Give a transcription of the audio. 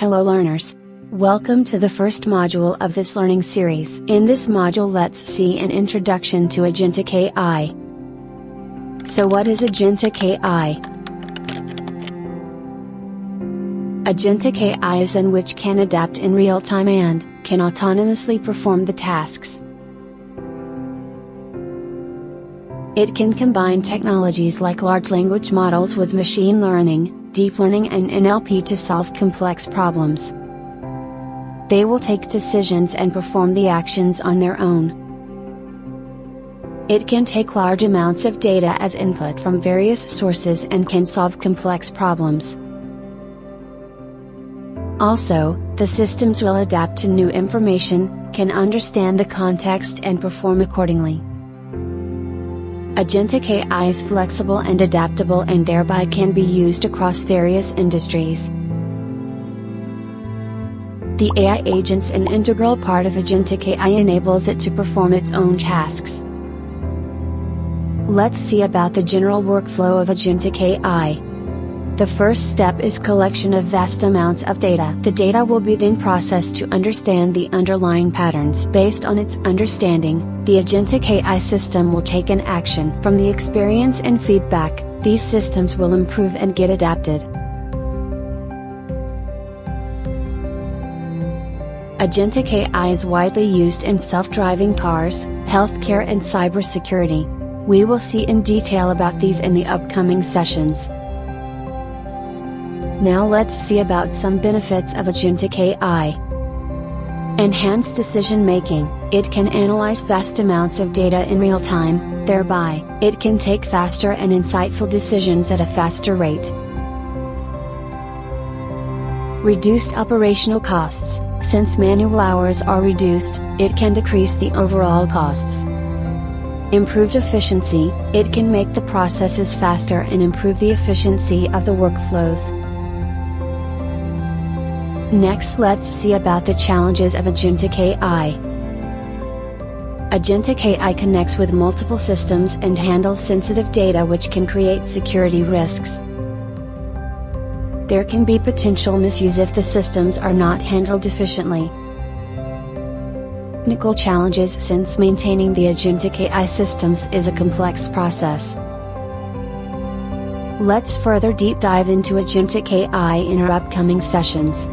Hello learners! Welcome to the first module of this learning series. In this module let's see an introduction to Agentic AI. So what is Agentic AI? Agentic AI is one which can adapt in real time and can autonomously perform the tasks. It can combine technologies like large language models with machine learning, deep learning and NLP to solve complex problems. They will take decisions and perform the actions on their own. It can take large amounts of data as input from various sources and can solve complex problems. Also, the systems will adapt to new information, can understand the context and perform accordingly. Agentic AI is flexible and adaptable and thereby can be used across various industries. The AI agent's an integral part of Agentic AI enables it to perform its own tasks. Let's see about the general workflow of Agentic AI. The first step is collection of vast amounts of data. The data will be then processed to understand the underlying patterns. Based on its understanding, the Agentic AI system will take an action. From the experience and feedback, these systems will improve and get adapted. Agentic AI is widely used in self-driving cars, healthcare and cybersecurity. We will see in detail about these in the upcoming sessions. Now let's see about some benefits of Agentic AI. Enhanced decision making. It can analyze vast amounts of data in real time, thereby, it can take faster and insightful decisions at a faster rate. Reduced operational costs. Since manual hours are reduced, it can decrease the overall costs. Improved efficiency. It can make the processes faster and improve the efficiency of the workflows. Next let's see about the challenges of Agentic AI. Agentic AI connects with multiple systems and handles sensitive data which can create security risks. There can be potential misuse if the systems are not handled efficiently. Technical challenges since maintaining the Agentic AI systems is a complex process. Let's further deep dive into Agentic AI in our upcoming sessions.